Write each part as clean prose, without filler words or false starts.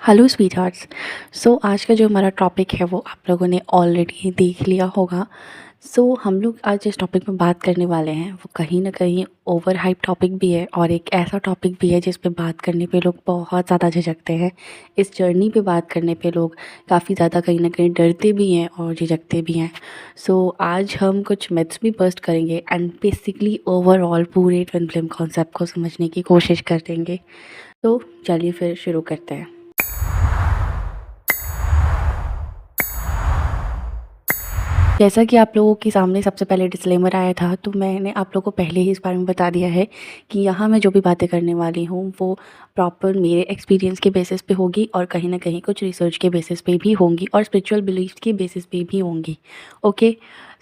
Hello स्वीटहार्ट्स। आज का जो हमारा टॉपिक है वो आप लोगों ने ऑलरेडी देख लिया होगा। हम लोग आज जिस टॉपिक में बात करने वाले हैं वो कहीं ना कहीं ओवर हाइप टॉपिक भी है और एक ऐसा टॉपिक भी है जिस पे बात करने पे लोग बहुत ज़्यादा झिझकते हैं। इस जर्नी पे बात करने पे लोग काफ़ी ज़्यादा कहीं ना कहीं डरते भी हैं और झिझकते भी हैं। आज हम कुछ मिथ्स भी बस्ट करेंगे एंड बेसिकली ओवरऑल पूरे ट्विन फ्लेम कॉन्सेप्ट को समझने की कोशिश करेंगे। तो चलिए फिर शुरू करते हैं। जैसा कि आप लोगों के सामने सबसे पहले डिस्क्लेमर आया था, तो मैंने आप लोगों को पहले ही इस बारे में बता दिया है कि यहाँ मैं जो भी बातें करने वाली हूँ वो प्रॉपर मेरे एक्सपीरियंस के बेसिस पे होगी और कहीं ना कहीं कुछ रिसर्च के बेसिस पे भी होंगी और स्पिरिचुअल बिलीफ के बेसिस पे भी होंगी। ओके,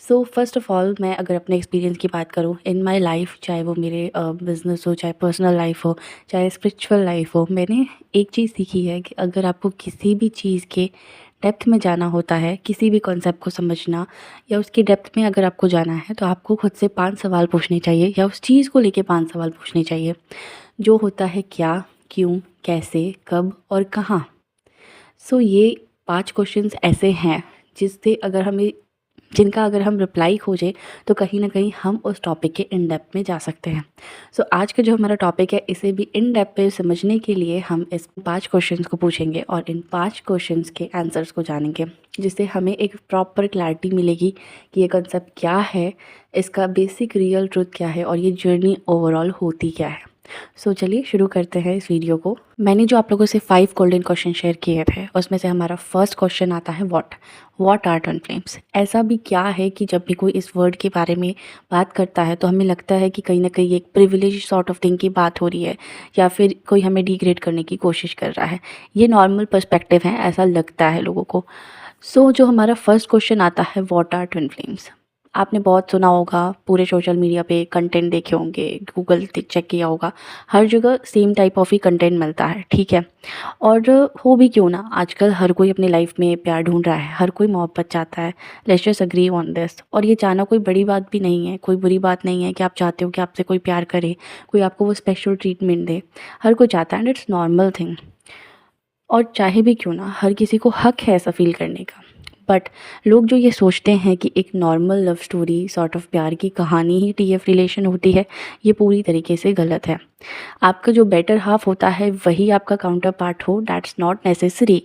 फर्स्ट ऑफ ऑल मैं अगर अपने एक्सपीरियंस की बात करूँ इन माई लाइफ, चाहे वो मेरे बिज़नेस हो, चाहे पर्सनल लाइफ हो, चाहे स्पिरिचुअल लाइफ हो, मैंने एक चीज़ सीखी है कि अगर आपको किसी भी चीज़ के डेप्थ में जाना होता है, किसी भी कॉन्सेप्ट को समझना या उसकी डेप्थ में अगर आपको जाना है, तो आपको खुद से 5 सवाल पूछने चाहिए या उस चीज़ को लेके 5 सवाल पूछने चाहिए, जो होता है क्या, क्यों, कैसे, कब और कहाँ। ये 5 क्वेश्चंस ऐसे हैं जिनका अगर हम रिप्लाई खोजें तो कहीं ना कहीं हम उस टॉपिक के इन डेप्थ में जा सकते हैं। आज का जो हमारा टॉपिक है इसे भी इन डेप्थ पे समझने के लिए हम इस 5 क्वेश्चंस को पूछेंगे और इन 5 क्वेश्चंस के आंसर्स को जानेंगे, जिससे हमें एक प्रॉपर क्लैरिटी मिलेगी कि ये कंसेप्ट क्या है, इसका बेसिक रियल ट्रुथ क्या है और ये जर्नी ओवरऑल होती क्या है। चलिए शुरू करते हैं इस वीडियो को। मैंने जो आप लोगों से 5 गोल्डन क्वेश्चन शेयर किए थे उसमें से हमारा फर्स्ट क्वेश्चन आता है व्हाट आर ट्विन फ्लेम्स। ऐसा भी क्या है कि जब भी कोई इस वर्ड के बारे में बात करता है तो हमें लगता है कि कहीं ना कहीं एक प्रिविलेज सॉर्ट ऑफ थिंग की बात हो रही है या फिर कोई हमें डिग्रेड करने की कोशिश कर रहा है। ये नॉर्मल पर्सपेक्टिव है, ऐसा लगता है लोगों को। जो हमारा फर्स्ट क्वेश्चन आता है व्हाट आर ट्विन फ्लेम्स। आपने बहुत सुना होगा, पूरे सोशल मीडिया पे कंटेंट देखे होंगे, गूगल चेक किया होगा, हर जगह same type of he content मिलता है, ठीक है। और हो भी क्यों ना, आजकल हर कोई अपनी लाइफ में प्यार ढूंढ रहा है, हर कोई मोहब्बत चाहता है। Let's just agree on this. और ये चाहना कोई बड़ी बात भी नहीं है, कोई बुरी बात नहीं है कि आप चाहते हो कि आपसे कोई प्यार करे, कोई आपको वो स्पेशल ट्रीटमेंट दे। हर कोई चाहता है एंड इट्स नॉर्मल थिंग। और चाहे भी क्यों ना, हर किसी को हक है ऐसा फील करने का। बट लोग जो ये सोचते हैं कि एक normal love story sort of प्यार की कहानी ही टीएफ रिलेशन होती है, ये पूरी तरीके से गलत है। आपका जो बेटर हाफ होता है वही आपका काउंटर पार्ट हो, दैट्स नॉट नेसेसरी।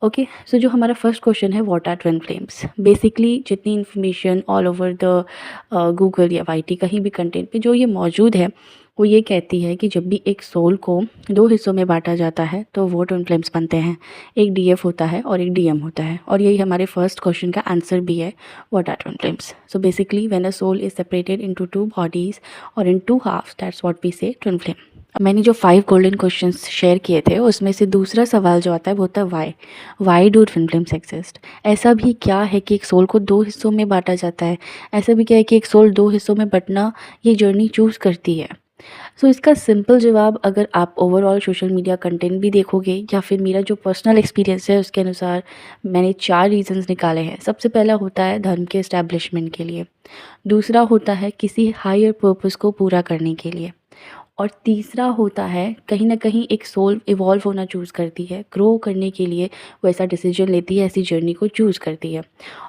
ओके, जो हमारा फर्स्ट क्वेश्चन है what are twin flames. Basically जितनी information all over the Google या वाईटी कहीं भी कंटेंट पे जो ये मौजूद है वो ये कहती है कि जब भी एक सोल को 2 हिस्सों में बांटा जाता है तो वो ट्विन फ्लेम्स बनते हैं। एक डीएफ होता है और एक डीएम होता है, और यही हमारे फर्स्ट क्वेश्चन का आंसर भी है, what are twin flames. Basically when a soul is separated into 2 bodies और in 2 halves, that's what we say twin flame. मैंने जो 5 गोल्डन क्वेश्चंस शेयर किए थे उसमें से दूसरा सवाल जो आता है वो होता है why do twin flames exist. ऐसा भी क्या है कि एक सोल को 2 हिस्सों में बांटा जाता है, ऐसा भी क्या है कि एक सोल 2 हिस्सों में बंटना ये जर्नी चूज़ करती है। इसका सिंपल जवाब, अगर आप ओवरऑल सोशल मीडिया कंटेंट भी देखोगे या फिर मेरा जो पर्सनल एक्सपीरियंस है उसके अनुसार मैंने 4 रीजंस निकाले हैं। सबसे पहला होता है धर्म के एस्टैब्लिशमेंट के लिए, दूसरा होता है किसी हायर पर्पस को पूरा करने के लिए, और तीसरा होता है कहीं ना कहीं एक सोल इवॉल्व होना चूज़ करती है, ग्रो करने के लिए वो ऐसा डिसीजन लेती है, ऐसी जर्नी को चूज़ करती है।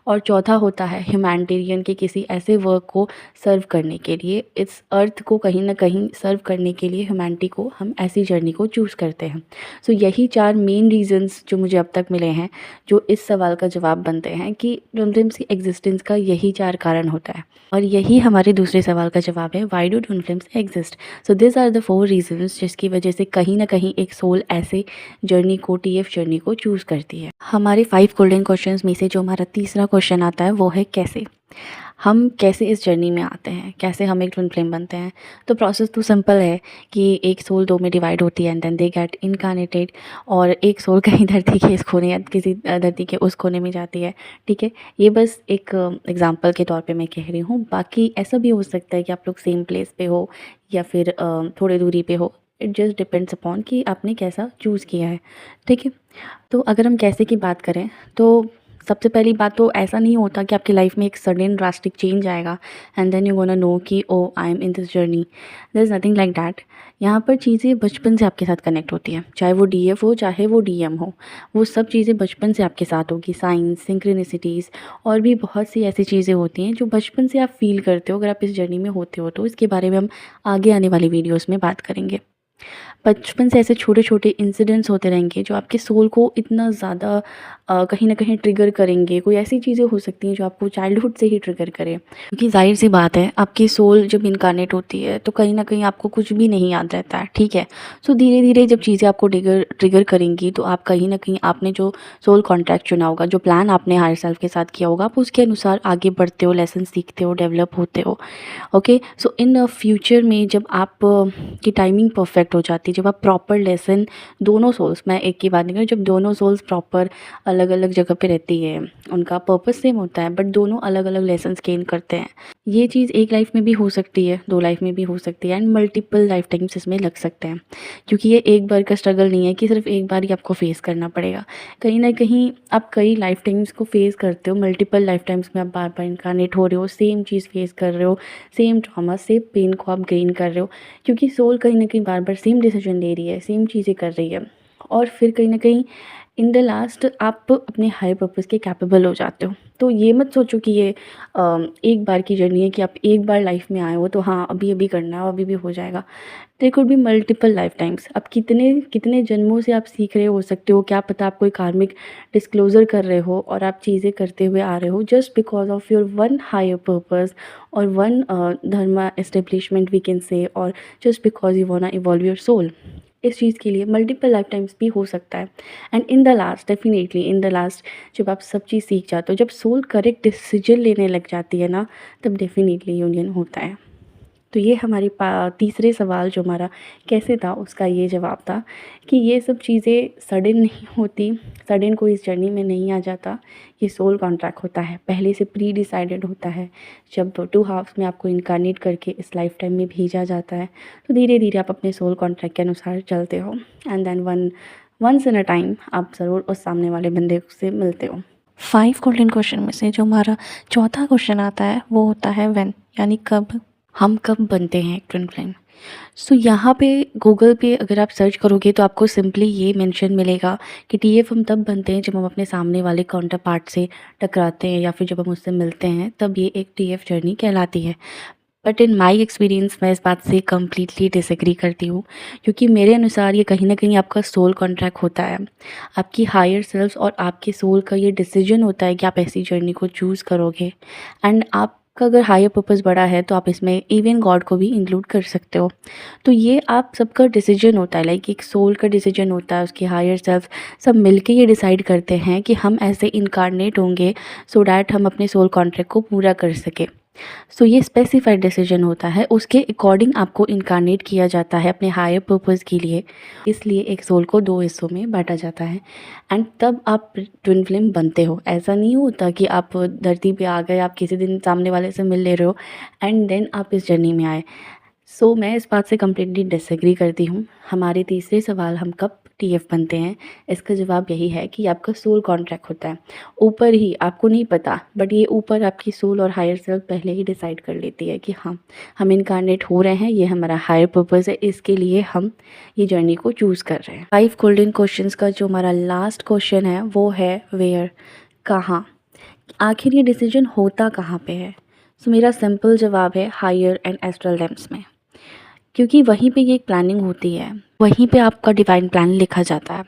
और चौथा होता है ह्यूमैनिटेरियन के किसी ऐसे वर्क को सर्व करने के लिए, इस अर्थ को कहीं ना कहीं सर्व करने के लिए ह्यूमैनिटी को हम ऐसी जर्नी को चूज़ करते हैं। यही 4 मेन रीजंस जो मुझे अब तक मिले हैं जो इस सवाल का जवाब बनते हैं कि ट्विन फ्लेम्स की एग्जिस्टेंस का यही 4 कारण होता है। और यही हमारे दूसरे सवाल का जवाब है, why do twin flames exist. This are the 4 reasons जिसकी वजह से कहीं ना कहीं एक सोल ऐसे जर्नी को, टीएफ जर्नी को चूज़ करती है। हमारे 5 गोल्डन क्वेश्चंस में से जो हमारा तीसरा क्वेश्चन आता है वो है कैसे। हम कैसे इस जर्नी में आते हैं, कैसे हम एक ट्विन फ्लेम बनते हैं। प्रोसेस तो सिंपल है कि एक सोल 2 में डिवाइड होती है and then they get incarnated, और एक सोल कहीं धरती के इस कोने या किसी धरती के उस कोने में जाती है, ठीक है। ये बस एक एग्जांपल के तौर पे मैं कह रही हूँ। बाकी ऐसा भी हो सकता है कि आप लोग सेम प्लेस पे हो या फिर थोड़े दूरी पे हो, इट जस्ट डिपेंड्स अपॉन कि आपने कैसा चूज़ किया है, ठीक है। अगर हम कैसे की बात करें तो सबसे पहली बात तो ऐसा नहीं होता कि आपकी लाइफ में एक सडन ड्रास्टिक चेंज आएगा and then you gonna know कि oh I am in this journey. There is nothing like that. यहाँ पर चीज़ें बचपन से आपके साथ कनेक्ट होती हैं, चाहे वो डीएफ हो चाहे वो डीएम हो, वो सब चीज़ें बचपन से आपके साथ होगी। साइंस, सिंक्रोनिसिटीज़ और भी बहुत सी ऐसी चीज़ें होती हैं जो बचपन से आप फील करते हो। अगर आप इस जर्नी में होते हो तो इसके बारे में हम आगे आने वाली वीडियोज़ में बात करेंगे। बचपन से ऐसे छोटे-छोटे इंसिडेंट्स होते रहेंगे जो आपके सोल को इतना ज़्यादा कहीं न कहीं ट्रिगर करेंगे। कोई ऐसी चीज़ें हो सकती हैं जो आपको चाइल्डहुड से ही ट्रिगर करें। क्योंकि ज़ाहिर-सी बात है, आपकी सोल जब इनकार्नेट होती है तो कहीं न कहीं आपको कुछ भी नहीं याद रहता है, ठीक है? सो धीरे-धीरे जब चीज़ें आपको ट्रिगर ट्रिगर करेंगी तो आप कहीं न कहीं आपने जो सोल कॉन्ट्रैक्ट चुना होगा, जो प्लान आपने हायर सेल्फ के साथ किया होगा, आप उसके अनुसार आगे बढ़ते हो, लेसन सीखते हो, डेवलप होते हो। ओके, सो इन फ्यूचर में जब आप की टाइमिंग परफेक्ट हो जाती है, जब आप प्रॉपर लेसन दोनों सोल्स, मैं एक की बात नहीं कर रही, जब दोनों सोल्स प्रॉपर अलग अलग जगह पे रहती है, उनका पर्पस सेम होता है बट दोनों अलग अलग लेसन्स गेन करते हैं। ये चीज़ एक लाइफ में भी हो सकती है, 2 लाइफ में भी हो सकती है एंड मल्टीपल लाइफ टाइम्स इसमें लग सकते हैं। क्योंकि ये एक बार का स्ट्रगल नहीं है कि सिर्फ एक बार ही आपको फेस करना पड़ेगा। कहीं न कहीं आप कई लाइफ टाइम्स को फेस करते हो, मल्टीपल लाइफ टाइम्स में आप बार-बार इनकार्नेट हो रहे हो, सेम चीज़ फेस कर रहे हो, सेम ट्रॉमा, सेम पेन को आप गेन कर रहे हो। क्योंकि सोल कहीं न कहीं बार-बार सेम डिसीजन ले रही है, सेम चीज़ें कर रही है और फिर कहीं न कहीं इन द लास्ट आप अपने हायर पर्पस के कैपेबल हो जाते हो। तो ये मत सोचो कि ये एक बार की जर्नी है कि आप एक बार लाइफ में आए हो तो हाँ, अभी-अभी करना है, अभी भी हो जाएगा। There could be multiple life times. अब कितने कितने जन्मों से आप सीख रहे हो सकते हो, क्या पता आप कोई कार्मिक डिस्क्लोज़र कर रहे हो और आप चीज़ें करते हुए आ रहे हो just because of your one higher purpose और one dharma establishment we can say, और just because you wanna evolve your soul. इस चीज़ के लिए मल्टीपल लाइफ टाइम्स भी हो सकता है and in the last, definitely in the last, जब आप सब चीज़ सीख जाते हो, जब सोल करेक्ट डिसीजन लेने लग जाती है ना, तब डेफिनेटली यूनियन होता है। तो ये हमारी तीसरे सवाल जो हमारा कैसे था, उसका ये जवाब था कि ये सब चीज़ें सडन नहीं होती, सडन कोई इस जर्नी में नहीं आ जाता। ये सोल कॉन्ट्रैक्ट होता है, पहले से प्री डिसाइडेड होता है। जब 2 हाफ्स में आपको इनकार्नेट करके इस लाइफ टाइम में भेजा जाता है तो धीरे-धीरे आप अपने सोल कॉन्ट्रैक्ट के अनुसार चलते हो and then once in a time आप ज़रूर उस सामने वाले बंदे से मिलते हो। 5 गोल्डन क्वेश्चन में से जो हमारा चौथा क्वेश्चन आता है वो होता है व्हेन, यानी कब। हम कब बनते हैं एक ट्विन फ्लेम। सो यहाँ पे गूगल पे अगर आप सर्च करोगे तो आपको सिंपली ये मेंशन मिलेगा कि टीएफ हम तब बनते हैं जब हम अपने सामने वाले काउंटर पार्ट से टकराते हैं या फिर जब हम उससे मिलते हैं, तब ये एक टीएफ जर्नी कहलाती है। बट इन माई एक्सपीरियंस मैं इस बात से कम्प्लीटली डिसएग्री करती हूँ, क्योंकि मेरे अनुसार ये कहीं ना कहीं आपका सोल कॉन्ट्रैक्ट होता है। आपकी हायर सेल्फ और आपके सोल का ये डिसीजन होता है कि आप ऐसी जर्नी को चूज़ करोगे एंड आपका अगर हायर पर्पस बड़ा है तो आप इसमें इवन गॉड को भी इंक्लूड कर सकते हो। तो ये आप सबका डिसीजन होता है, लाइक एक सोल का डिसीजन होता है, उसकी हायर सेल्फ सब मिलके ये डिसाइड करते हैं कि हम ऐसे इनकारनेट होंगे सो डैट हम अपने सोल कॉन्ट्रैक्ट को पूरा कर सके। सो ये स्पेसिफाइड डिसीजन होता है, उसके अकॉर्डिंग आपको इनकारनेट किया जाता है अपने हायर पर्पस के लिए। इसलिए एक सोल को 2 हिस्सों में बांटा जाता है एंड तब आप ट्विन फ्लेम बनते हो। ऐसा नहीं होता कि आप धरती पे आ गए, आप किसी दिन सामने वाले से मिल ले रहे हो एंड देन आप इस जर्नी में आए। सो मैं इस बात से कम्प्लीटली डिसएग्री करती हूँ। हमारे तीसरे सवाल, हम कब टीएफ बनते हैं, इसका जवाब यही है कि आपका सोल कॉन्ट्रैक्ट होता है। ऊपर ही आपको नहीं पता, बट ये ऊपर आपकी सोल और हायर सेल्फ पहले ही डिसाइड कर लेती है कि हाँ, हम इनकारनेट हो रहे हैं, ये हमारा हायर पर्पस है, इसके लिए हम ये जर्नी को चूज़ कर रहे हैं। 5 गोल्डन क्वेश्चंस का जो हमारा लास्ट क्वेश्चन है वो है वेयर, कहाँ। आखिर ये डिसीजन होता कहाँ पे है। सो मेरा सिंपल जवाब है हायर एंड एस्ट्रल रेम्स में, क्योंकि वहीं पे ये एक प्लानिंग होती है, वहीं पे आपका डिवाइन प्लान लिखा जाता है।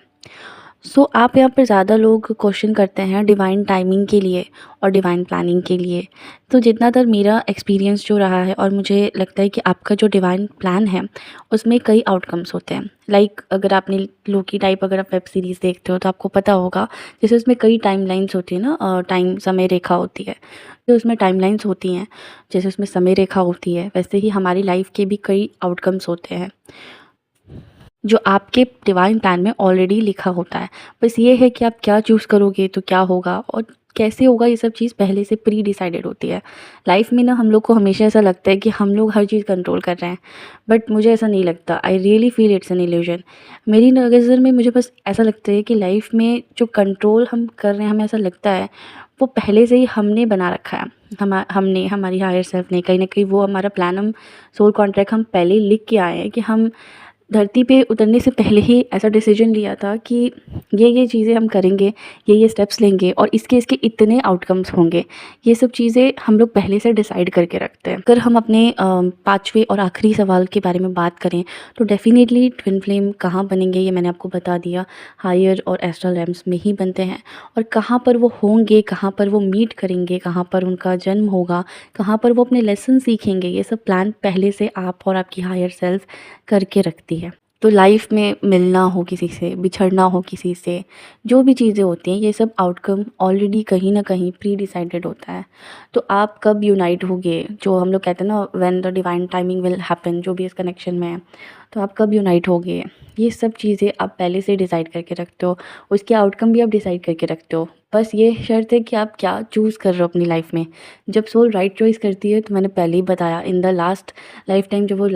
सो आप यहाँ पर ज़्यादा लोग क्वेश्चन करते हैं डिवाइन टाइमिंग के लिए और डिवाइन प्लानिंग के लिए। तो जितना मेरा एक्सपीरियंस जो रहा है और मुझे लगता है कि आपका जो डिवाइन प्लान है उसमें कई आउटकम्स होते हैं। लाइक अगर आपने लोकी टाइप अगर आप वेब सीरीज़ देखते हो तो आपको पता होगा, जैसे उसमें कई टाइमलाइंस होती है ना, टाइम समय रेखा होती है, तो उसमें टाइमलाइंस होती हैं। जैसे उसमें समय रेखा होती है, वैसे ही हमारी लाइफ के भी कई आउटकम्स होते हैं। जो आपके डिवाइन प्लान में ऑलरेडी लिखा होता है। बस ये है कि आप क्या चूज़ करोगे तो क्या होगा और कैसे होगा, ये सब चीज़ पहले से प्री डिसाइडेड होती है। लाइफ में ना हम लोग को हमेशा ऐसा लगता है कि हम लोग हर चीज़ कंट्रोल कर रहे हैं, बट मुझे ऐसा नहीं लगता। I really feel it's an illusion. मेरी नज़र में मुझे बस ऐसा लगता है कि लाइफ में जो कंट्रोल हम कर रहे हैं, हमें ऐसा लगता है वो पहले से ही हमने बना रखा है। हमने, हमारी हायर सेल्फ ने, कहीं न कहीं वो हमारा प्लान, हम सोल कॉन्ट्रैक्ट हम पहले ही लिख के आए हैं कि हम धरती पे उतरने से पहले ही ऐसा डिसीजन लिया था कि ये चीज़ें हम करेंगे, ये स्टेप्स लेंगे और इसके इतने आउटकम्स होंगे। ये सब चीज़ें हम लोग पहले से डिसाइड करके रखते हैं। अगर हम अपने 5वें और आखिरी सवाल के बारे में बात करें तो डेफ़िनेटली ट्विन फ्लेम कहाँ बनेंगे, ये मैंने आपको बता दिया। हायर और एस्ट्रल रैम्स में ही बनते हैं। और कहाँ पर वो होंगे, कहाँ पर वो मीट करेंगे, कहाँ पर उनका जन्म होगा, कहाँ पर वो अपने लेसन सीखेंगे, ये सब प्लान पहले से आप और आपकी हायर सेल्फ करके रखती है। तो लाइफ में मिलना हो किसी से, बिछड़ना हो किसी से, जो भी चीज़ें होती हैं, ये सब आउटकम ऑलरेडी कहीं न कहीं प्री डिसाइडेड होता है। तो आप कब यूनाइट होगे, जो हम लोग कहते हैं ना, when the divine timing will happen, जो भी इस कनेक्शन में है, तो आप कब यूनाइट होगे, ये सब चीज़ें आप पहले से डिसाइड करके रखते हो। उसके आउटकम भी आप डिसाइड करके रखते हो। बस ये शर्त है कि आप क्या चूज़ कर रहे हो अपनी लाइफ में। जब सोल राइट चॉइस करती है, तो मैंने पहले ही बताया, in the last life time जब वो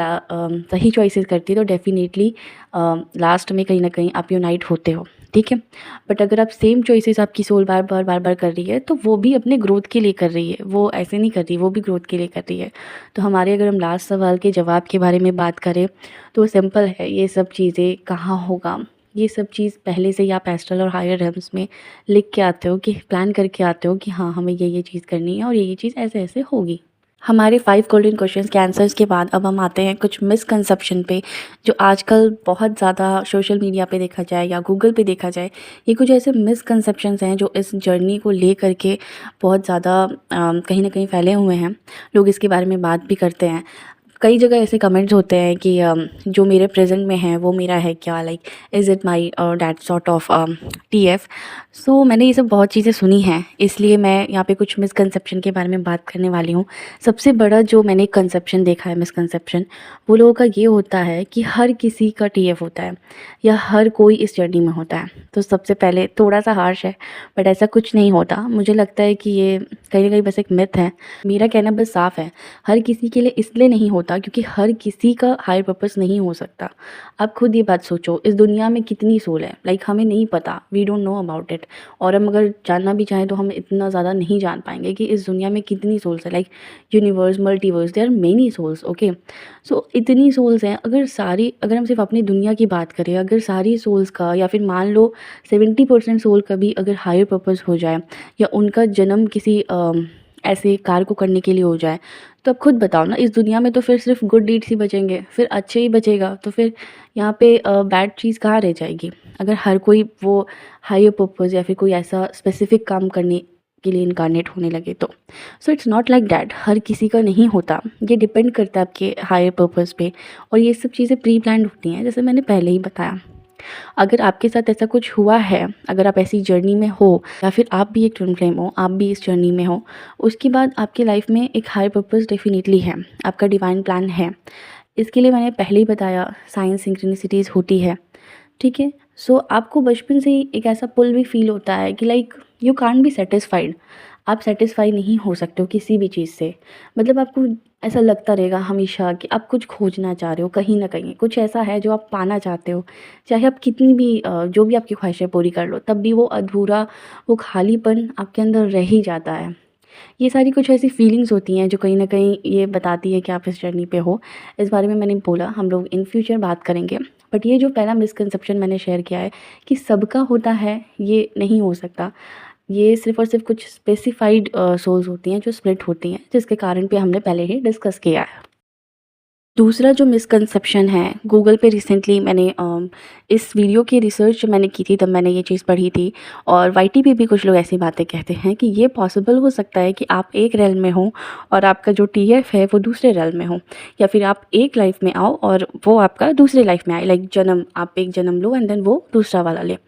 सही चॉइसेस करती है, तो डेफ़िनेटली लास्ट में कहीं न कहीं आप यूनाइट होते हो, ठीक है। बट अगर आप सेम चॉइसेस आपकी सोल बार बार कर रही है, तो वो भी अपने ग्रोथ के लिए कर रही है, वो ऐसे नहीं कर रही, वो भी ग्रोथ के लिए कर रही है। तो हमारे, अगर हम लास्ट सवाल के जवाब के बारे में बात करें, तो सिंपल है, ये सब चीज़ें कहाँ होगा, ये सब चीज़ पहले से ही आप एस्ट्रल और हायर रेल्म्स में लिख के आते हो, कि प्लान करके आते हो कि हाँ, हमें ये चीज़ करनी है और ये चीज़ ऐसे-ऐसे होगी। हमारे 5 गोल्डन क्वेश्चंस के आंसर्स के बाद अब हम आते हैं कुछ मिसकंसेप्शन पे, जो आजकल बहुत ज़्यादा सोशल मीडिया पे देखा जाए या गूगल पे देखा जाए। ये कुछ ऐसे मिसकंसेप्शंस हैं जो इस जर्नी को लेकर के बहुत ज़्यादा कहीं न कहीं फैले हुए हैं। लोग इसके बारे में बात भी करते हैं। कई जगह ऐसे कमेंट्स होते हैं कि जो मेरे प्रेज़ेंट में है वो मेरा है क्या, like is it my that sort of TF. So मैंने ये सब बहुत चीज़ें सुनी हैं, इसलिए मैं यहाँ पे कुछ मिसकंसेप्शन के बारे में बात करने वाली हूँ। सबसे बड़ा जो मैंने कंसेप्शन देखा है, मिसकंसेप्शन, वो लोगों का ये होता है कि हर किसी का टीएफ होता है या हर कोई इस जर्नी में होता है। तो सबसे पहले थोड़ा सा हार्श है, बट ऐसा कुछ नहीं होता। मुझे लगता है कि ये कहीं न कहीं बस एक मिथ है। मेरा कहना बस साफ़ है, हर किसी के लिए इसलिए नहीं होता क्योंकि हर किसी का हायर पर्पस नहीं हो सकता। आप खुद ये बात सोचो, इस दुनिया में कितनी सोल है, लाइक हमें नहीं पता, we don't know about it. और हम अगर जानना भी चाहें तो हम इतना ज़्यादा नहीं जान पाएंगे कि इस दुनिया में कितनी सोल्स है, like universe, multiverse, there are many souls, okay. So इतनी सोल्स हैं, अगर हम सिर्फ अपनी दुनिया की बात करें, अगर सारी सोल्स का, या फिर मान लो 70% सोल का भी अगर हायर पर्पस हो जाए, या उनका जन्म किसी ऐसे कार्य को करने के लिए हो जाए, तो अब खुद बताओ ना, इस दुनिया में तो फिर सिर्फ गुड डीड्स ही बचेंगे, फिर अच्छे ही बचेगा, तो फिर यहाँ पे बैड चीज़ कहाँ रह जाएगी। अगर हर कोई वो हायर पर्पस या फिर कोई ऐसा स्पेसिफिक काम करने के लिए इनकारनेट होने लगे तो। So it's not like that, हर किसी का नहीं होता, ये डिपेंड करता है आपके हायर पर्पस पे। और ये सब चीज़ें प्री प्लान्ड होती हैं, जैसे मैंने पहले ही बताया। अगर आपके साथ ऐसा कुछ हुआ है, अगर आप ऐसी जर्नी में हो, या फिर आप भी एक ट्विन फ्लेम हो, आप भी इस जर्नी में हो, उसके बाद आपकी लाइफ में एक हायर पर्पस डेफिनेटली है, आपका डिवाइन प्लान है। इसके लिए मैंने पहले ही बताया, साइंस सिंक्रोनिसिटीज़ होती है, ठीक है। सो आपको बचपन से ही एक ऐसा पुल भी फील होता है कि like you can't be satisfied, आप सेटिस्फाई नहीं हो सकते हो किसी भी चीज़ से। मतलब आपको ऐसा लगता रहेगा हमेशा कि आप कुछ खोजना चाह रहे हो, कहीं ना कहीं कुछ ऐसा है जो आप पाना चाहते हो। चाहे आप कितनी भी जो भी आपकी ख्वाहिशें पूरी कर लो, तब भी वो अधूरा, वो खालीपन आपके अंदर रह ही जाता है। ये सारी कुछ ऐसी फीलिंग्स होती हैं जो कहीं न कहीं ये बताती है कि आप इस जर्नी पे हो। इस बारे में मैंने बोला, हम लोग इन फ्यूचर बात करेंगे। बट ये जो पहला मिसकंसेप्शन मैंने शेयर किया है कि सबका होता है, ये नहीं हो सकता। ये सिर्फ़ और सिर्फ़ कुछ स्पेसिफ़ाइड सोल्स होती हैं जो स्प्लिट होती हैं, जिसके कारण पे हमने पहले ही डिस्कस किया है। दूसरा जो मिसकंसेप्शन है, गूगल पे रिसेंटली मैंने इस वीडियो की रिसर्च जब मैंने की थी, तब मैंने ये चीज़ पढ़ी थी। और वाईटी पे भी कुछ लोग ऐसी बातें कहते हैं कि ये पॉसिबल हो सकता है कि आप एक रेल्म में हो और आपका जो टीएफ है वो दूसरे रेल्म में हो, या फिर आप एक लाइफ में आओ और वो आपका दूसरे लाइफ में आए, लाइक जन्म, आप एक जन्म लो एंड देन वो दूसरा वाला ले।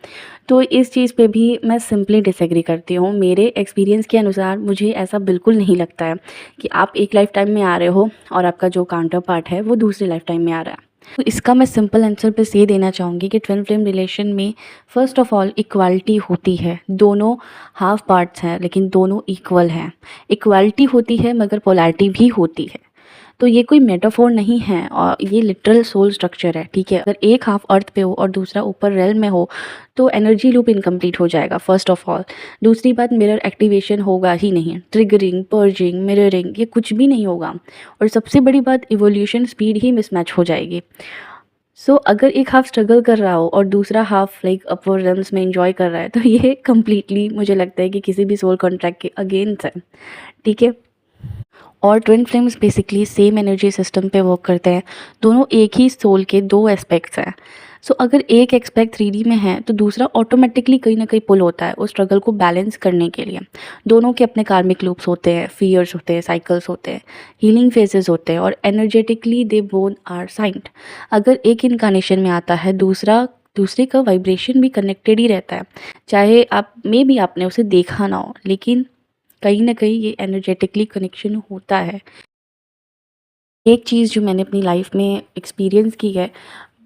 तो इस चीज़ पे भी मैं सिंपली डिसएग्री करती हूँ। मेरे एक्सपीरियंस के अनुसार मुझे ऐसा बिल्कुल नहीं लगता है कि आप एक लाइफ टाइम में आ रहे हो और आपका जो काउंटर पार्ट है वो दूसरे लाइफ टाइम में आ रहा है। तो इसका मैं सिंपल आंसर बस ये देना चाहूँगी कि ट्विन फ्लेम रिलेशन में फ़र्स्ट ऑफ़ ऑल इक्वालिटी होती है। दोनों हाफ़ पार्ट्स हैं लेकिन दोनों इक्वल हैं। इक्वालिटी होती है मगर पोलैरिटी भी होती है। तो ये कोई मेटाफोर नहीं है और ये लिटरल सोल स्ट्रक्चर है, ठीक है? अगर एक हाफ अर्थ पे हो और दूसरा ऊपर रेल्म में हो तो एनर्जी लूप इनकम्प्लीट हो जाएगा फर्स्ट ऑफ ऑल। दूसरी बात, मिरर एक्टिवेशन होगा ही नहीं, ट्रिगरिंग, पर्जिंग, मिररिंग ये कुछ भी नहीं होगा। और सबसे बड़ी बात, इवोल्यूशन स्पीड ही मिसमैच हो जाएगी। सो अगर एक हाफ स्ट्रगल कर रहा हो और दूसरा हाफ लाइक अपवर्ड रेल्म्स में एंजॉय कर रहा है तो ये कम्प्लीटली मुझे लगता है कि किसी भी सोल कॉन्ट्रैक्ट के अगेंस्ट है, ठीक है? और twin flames basically same energy system पे वर्क करते हैं। दोनों एक ही सोल के दो एस्पेक्ट्स हैं। सो अगर एक एस्पेक्ट 3D में है तो दूसरा ऑटोमेटिकली कहीं ना कहीं पुल होता है उस स्ट्रगल को बैलेंस करने के लिए। दोनों के अपने कार्मिक लूप्स होते हैं, फियर्स होते हैं, साइकिल्स होते हैं, हीलिंग फेजेस होते हैं और energetically they both are signed. अगर एक इनकारनेशन में आता है दूसरे का वाइब्रेशन भी कनेक्टेड ही रहता है, चाहे आप मे भी आपने उसे देखा ना हो, लेकिन कहीं न कहीं ये एनर्जेटिकली कनेक्शन होता है। एक चीज़ जो मैंने अपनी लाइफ में एक्सपीरियंस की है,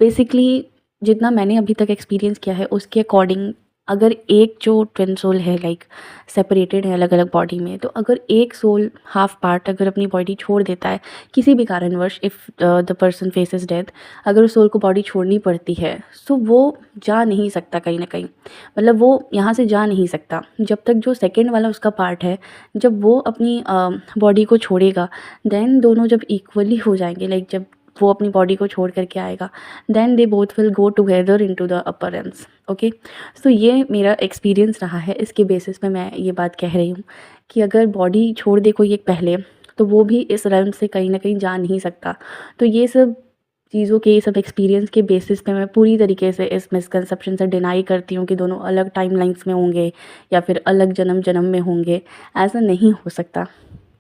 बेसिकली जितना मैंने अभी तक एक्सपीरियंस किया है उसके अकॉर्डिंग, अगर एक जो ट्विन सोल है लाइक सेपरेटेड है अलग अलग बॉडी में, तो अगर एक सोल हाफ पार्ट अगर अपनी बॉडी छोड़ देता है किसी भी कारणवश, if the person faces death, अगर उस सोल को बॉडी छोड़नी पड़ती है तो वो जा नहीं सकता कहीं ना कहीं, मतलब वो यहाँ से जा नहीं सकता जब तक जो सेकेंड वाला उसका पार्ट है, जब वो अपनी बॉडी को छोड़ेगा, देन दोनों जब इक्वली हो जाएंगे, लाइक जब वो अपनी बॉडी को छोड़ करके आएगा, then they both will go together into the upper realms. Okay, so ये मेरा एक्सपीरियंस रहा है, इसके बेसिस पे मैं ये बात कह रही हूँ कि अगर बॉडी छोड़ दे कोई एक पहले, तो वो भी इस रेल्म से कहीं ना कहीं जा नहीं सकता। तो ये सब चीज़ों के, ये सब एक्सपीरियंस के बेसिस पे मैं पूरी तरीके से इस मिसकंसेप्शन से डिनाई करती हूँ कि दोनों अलग टाइमलाइंस में होंगे या फिर अलग जन्म जन्म में होंगे। ऐसा नहीं हो सकता।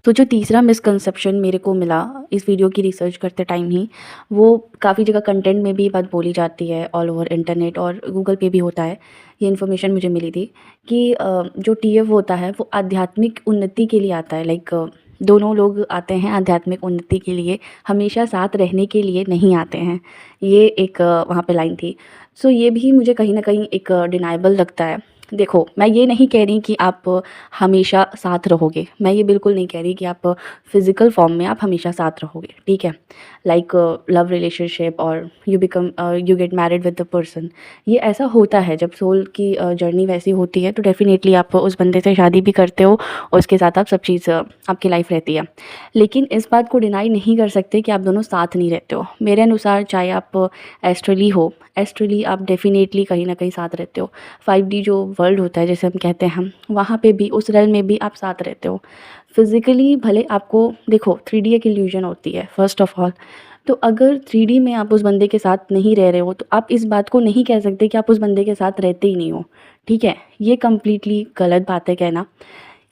तो जो तीसरा मिसकंसेप्शन मेरे को मिला इस वीडियो की रिसर्च करते टाइम ही, वो काफ़ी जगह कंटेंट में भी ये बात बोली जाती है, ऑल ओवर इंटरनेट और गूगल पे भी होता है, ये इन्फॉर्मेशन मुझे मिली थी कि जो टीएफ होता है वो आध्यात्मिक उन्नति के लिए आता है। लाइक दोनों लोग आते हैं आध्यात्मिक उन्नति के लिए, हमेशा साथ रहने के लिए नहीं आते हैं। ये एक वहाँ पे लाइन थी। सो ये भी मुझे कहीं ना कहीं एक डिनाइबल लगता है। देखो, मैं ये नहीं कह रही कि आप हमेशा साथ रहोगे, मैं ये बिल्कुल नहीं कह रही कि आप फिज़िकल फॉर्म में आप हमेशा साथ रहोगे, ठीक है? लाइक लव रिलेशनशिप और you get married with the person, ये ऐसा होता है जब सोल की जर्नी वैसी होती है तो डेफ़िनेटली आप उस बंदे से शादी भी करते हो और उसके साथ आप सब चीज़ आपकी लाइफ रहती है। लेकिन इस बात को डिनाई नहीं कर सकते कि आप दोनों साथ नहीं रहते हो। मेरे अनुसार चाहे आप एस्ट्रली हो, एस्ट्रली आप डेफ़िनेटली कहीं ना कहीं साथ रहते हो। 5D जो वर्ल्ड होता है जैसे हम कहते हैं, हम वहाँ पे भी, उस रेल में भी आप साथ रहते हो। फिज़िकली भले आपको, देखो 3D एक इल्यूजन होती है फर्स्ट ऑफ ऑल। तो अगर 3D में आप उस बंदे के साथ नहीं रह रहे हो तो आप इस बात को नहीं कह सकते कि आप उस बंदे के साथ रहते ही नहीं हो, ठीक है? ये कम्प्लीटली गलत बात है कहना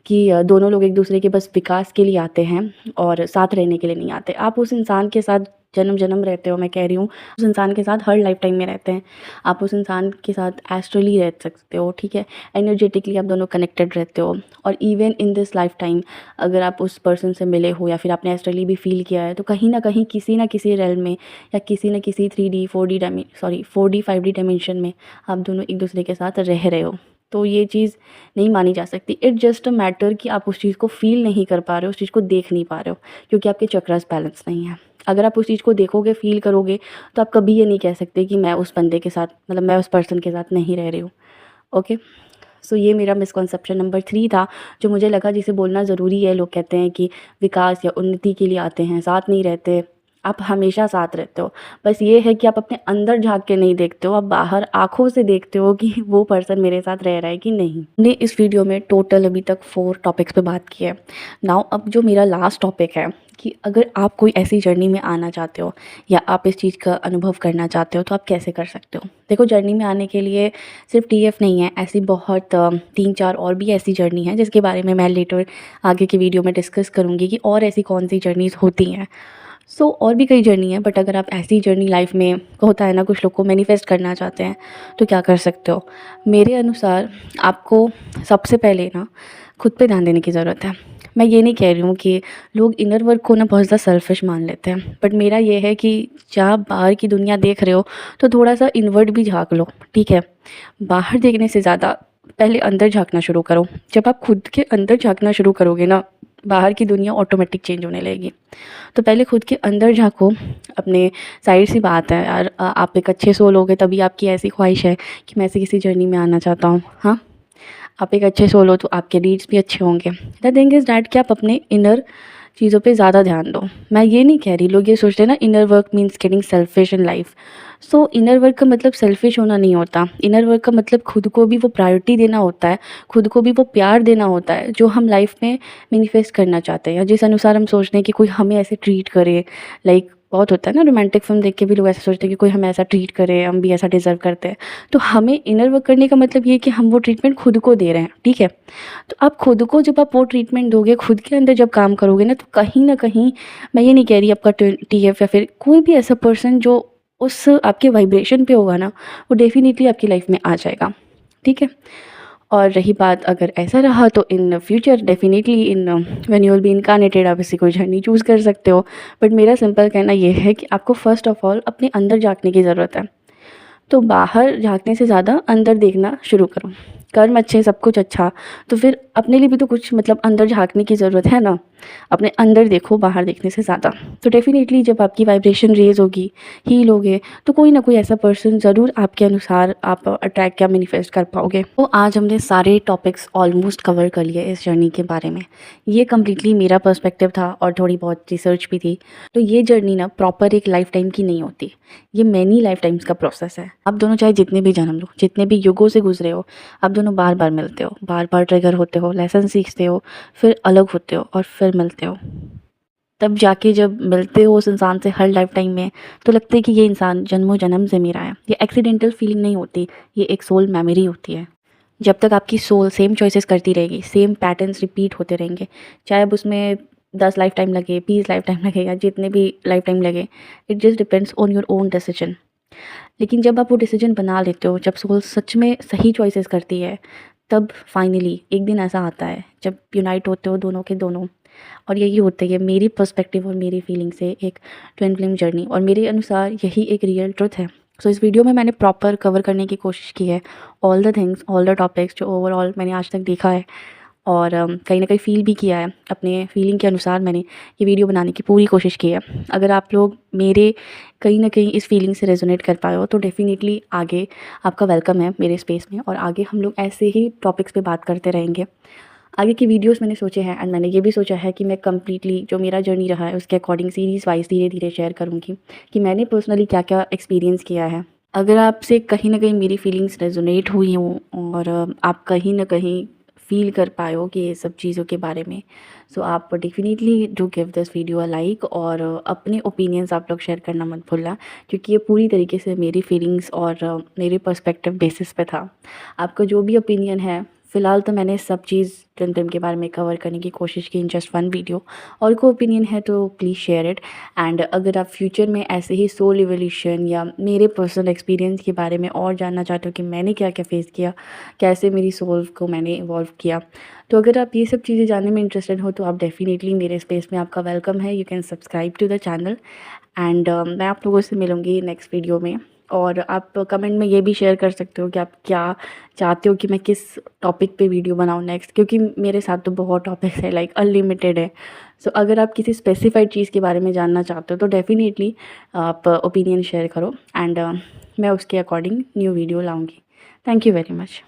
कि दोनों लोग एक दूसरे के बस विकास के लिए आते हैं और साथ रहने के लिए नहीं आते। आप उस इंसान के साथ जन्म जन्म रहते हो, मैं कह रही हूँ उस इंसान के साथ हर लाइफ टाइम में रहते हैं। आप उस इंसान के साथ एस्ट्रली रह सकते हो, ठीक है? एनर्जेटिकली आप दोनों कनेक्टेड रहते हो। और even in this life time अगर आप उस पर्सन से मिले हो या फिर आपने एस्ट्रली भी फील किया है, तो कहीं ना कहीं किसी ना किसी रेल में या किसी न किसी 3D 4D 5D डायमेंशन में आप दोनों एक दूसरे के साथ रह रहे हो। तो ये चीज़ नहीं मानी जा सकती। इट जस्ट अ मैटर कि आप उस चीज़ को फ़ील नहीं कर पा रहे हो, उस चीज़ को देख नहीं पा रहे हो, क्योंकि आपके चक्रास बैलेंस नहीं है। अगर आप उस चीज़ को देखोगे, फ़ील करोगे, तो आप कभी ये नहीं कह सकते कि मैं उस बंदे के साथ, मतलब मैं उस पर्सन के साथ नहीं रह रही हूँ। ओके, सो ये मेरा मिसकॉन्सेप्शन नंबर 3 था जो मुझे लगा जिसे बोलना ज़रूरी है। लोग कहते हैं कि विकास या उन्नति के लिए आते हैं, साथ नहीं रहते। आप हमेशा साथ रहते हो, बस ये है कि आप अपने अंदर झाँक के नहीं देखते हो, आप बाहर आँखों से देखते हो कि वो पर्सन मेरे साथ रह रहा है कि नहीं। हमने इस वीडियो में टोटल अभी तक 4 टॉपिक्स पे बात की है। नाउ अब जो मेरा लास्ट टॉपिक है कि अगर आप कोई ऐसी जर्नी में आना चाहते हो या आप इस चीज़ का अनुभव करना चाहते हो तो आप कैसे कर सकते हो। देखो, जर्नी में आने के लिए सिर्फ TF नहीं है, ऐसी बहुत 3-4 और भी ऐसी जर्नी है जिसके बारे में मैं लेटर आगे की वीडियो में डिस्कस करूँगी कि और ऐसी कौन सी जर्नीज़ होती हैं। सो और भी कई जर्नी है, बट अगर आप ऐसी जर्नी लाइफ में, होता है ना कुछ लोग को मैनिफेस्ट करना चाहते हैं, तो क्या कर सकते हो। मेरे अनुसार आपको सबसे पहले ना खुद पे ध्यान देने की ज़रूरत है। मैं ये नहीं कह रही हूँ कि लोग इनर वर्क को ना बहुत ज़्यादा सेल्फिश मान लेते हैं, बट मेरा ये है कि जब आप बाहर की दुनिया देख रहे हो तो थोड़ा सा इनवर्ड भी झाँक लो, ठीक है? बाहर देखने से ज़्यादा पहले अंदर झाँकना शुरू करो। जब आप खुद के अंदर झाँकना शुरू करोगे ना, बाहर की दुनिया ऑटोमेटिक चेंज होने लगेगी। तो पहले खुद के अंदर झाँको। अपने ज़ाहिर सी बात है यार, आप एक अच्छे सोल होगे तभी आपकी ऐसी ख्वाहिश है कि मैं ऐसी किसी जर्नी में आना चाहता हूँ, हाँ? आप एक अच्छे सोल हो तो आपके डीड्स भी अच्छे होंगे। द थिंग इज़ दैट कि आप अपने इनर चीज़ों पे ज़्यादा ध्यान दो। मैं ये नहीं कह रही, लोग ये सोचते हैं ना inner work means getting selfish in life. So inner work का मतलब सेल्फिश होना नहीं होता। इनर वर्क का मतलब खुद को भी वो प्रायोरिटी देना होता है, खुद को भी वो प्यार देना होता है जो हम लाइफ में मैनिफेस्ट करना चाहते हैं, या जिस अनुसार हम सोचते हैं कि कोई हमें ऐसे ट्रीट करे। लाइक बहुत होता है ना, रोमांटिक फिल्म देख के भी लोग ऐसा सोचते हैं कि कोई हमें ऐसा ट्रीट करे, हम भी ऐसा डिज़र्व करते हैं। तो हमें इनर वर्क करने का मतलब ये है कि हम वो ट्रीटमेंट खुद को दे रहे हैं, ठीक है? तो आप खुद को जब आप वो ट्रीटमेंट दोगे, खुद के अंदर जब काम करोगे ना, तो कहीं न कहीं, मैं ये नहीं कह रही आपका टीएफ या फिर कोई भी ऐसा पर्सन जो उस आपके वाइब्रेशन पे होगा ना, वो डेफ़िनिटली आपकी लाइफ़ में आ जाएगा, ठीक है? और रही बात अगर ऐसा रहा तो in future definitely in when you will be इनकार्नेटेड आप ऐसी कोई जर्नी चूज़ कर सकते हो। बट मेरा सिंपल कहना ये है कि आपको फ़र्स्ट ऑफ़ ऑल अपने अंदर झाँकने की ज़रूरत है। तो बाहर झाँकने से ज़्यादा अंदर देखना शुरू करो। कर्म अच्छे, सब कुछ अच्छा, तो फिर अपने लिए भी तो कुछ मतलब अंदर झाँकने की ज़रूरत है ना। अपने अंदर देखो बाहर देखने से ज़्यादा। तो डेफ़िनेटली जब आपकी वाइब्रेशन रेज़ होगी, हील होगे, तो कोई ना कोई ऐसा पर्सन ज़रूर आपके अनुसार आप अट्रैक्ट या मैनिफेस्ट कर पाओगे। तो आज हमने सारे टॉपिक्स ऑलमोस्ट कवर कर लिए इस जर्नी के बारे में। ये कम्प्लीटली मेरा पर्सपेक्टिव था और थोड़ी बहुत रिसर्च भी थी। तो ये जर्नी ना प्रॉपर एक लाइफ़ टाइम की नहीं होती, ये मैनी लाइफ टाइम्स का प्रोसेस है। आप दोनों चाहे जितने भी जन्म लो, जितने भी युगों से गुजरे हो, आप दोनों बार बार मिलते हो, बार बार ट्रिगर होते हो, लेसन सीखते हो, फिर अलग होते हो और फिर मिलते हो। तब जाके जब मिलते हो उस इंसान से हर लाइफ टाइम में, तो लगता है कि ये इंसान जन्मों जन्म से मेरा है। ये एक्सीडेंटल फीलिंग नहीं होती, ये एक सोल मेमोरी होती है। जब तक आपकी सोल सेम चॉइसेस करती रहेगी, सेम पैटर्न्स रिपीट होते रहेंगे, चाहे अब उसमें 10 लाइफ टाइम लगे, 20 लाइफ टाइम लगे या जितने भी लाइफ टाइम लगे, it just depends on your own decision. लेकिन जब आप वो डिसीजन बना लेते हो, जब सोल सच में सही चॉइसेस करती है, तब फाइनली एक दिन ऐसा आता है जब यूनाइट होते हो दोनों के दोनों। और यही होता है मेरी पर्सपेक्टिव और मेरी फीलिंग से एक ट्विन फ्लेम जर्नी, और मेरे अनुसार यही एक रियल ट्रुथ है। सो इस वीडियो में मैंने प्रॉपर कवर करने की कोशिश की है all the things, all the topics जो ओवरऑल मैंने आज तक देखा है, और कहीं न कहीं फ़ील भी किया है। अपने फीलिंग के अनुसार मैंने ये वीडियो बनाने की पूरी कोशिश की है। अगर आप लोग मेरे कहीं न कहीं इस फीलिंग से रेज़ोनेट कर पाए हो, तो डेफ़िनिटली आगे आपका वेलकम है मेरे स्पेस में, और आगे हम लोग ऐसे ही टॉपिक्स पे बात करते रहेंगे। आगे की वीडियोस मैंने सोचे हैं, एंड मैंने ये भी सोचा है कि मैं कंप्लीटली जो मेरा जर्नी रहा है उसके अकॉर्डिंग सीरीज़ वाइज़ धीरे-धीरे शेयर करूँगी कि मैंने पर्सनली क्या-क्या एक्सपीरियंस किया है। अगर आपसे कहीं न कहीं मेरी फीलिंग्स रेज़ोनेट हुई हों, और आप कहीं न कहीं फ़ील कर पाए हो कि ये सब चीज़ों के बारे में, सो आप definitely do give this video a like, और अपने ओपिनियंस आप लोग शेयर करना मत भूलना, क्योंकि ये पूरी तरीके से मेरी फीलिंग्स और मेरे पर्सपेक्टिव बेसिस पे था। आपका जो भी ओपिनियन है, फ़िलहाल तो मैंने सब चीज़ ट्विन फ्लेम के बारे में कवर करने की कोशिश की इन जस्ट वन वीडियो, और कोई ओपिनियन है तो प्लीज़ शेयर इट। एंड अगर आप फ्यूचर में ऐसे ही सोल इवोल्यूशन या मेरे पर्सनल एक्सपीरियंस के बारे में और जानना चाहते हो कि मैंने क्या-क्या फ़ेस किया, कैसे मेरी सोल को मैंने इवॉल्व किया, तो अगर आप ये सब चीज़ें जानने में इंटरेस्टेड हो, तो आप डेफ़िनेटली मेरे स्पेस में आपका वेलकम है। You can subscribe to the channel, and मैं आप लोगों से मिलूँगी नेक्स्ट वीडियो में। और आप कमेंट में ये भी शेयर कर सकते हो कि आप क्या चाहते हो कि मैं किस टॉपिक पे वीडियो बनाऊँ नेक्स्ट, क्योंकि मेरे साथ तो बहुत टॉपिक्स है, लाइक अनलिमिटेड है। सो अगर आप किसी स्पेसिफाइड चीज़ के बारे में जानना चाहते हो, तो डेफ़िनेटली आप ओपिनियन शेयर करो, एंड मैं उसके अकॉर्डिंग न्यू वीडियो लाऊँगी। Thank you very much.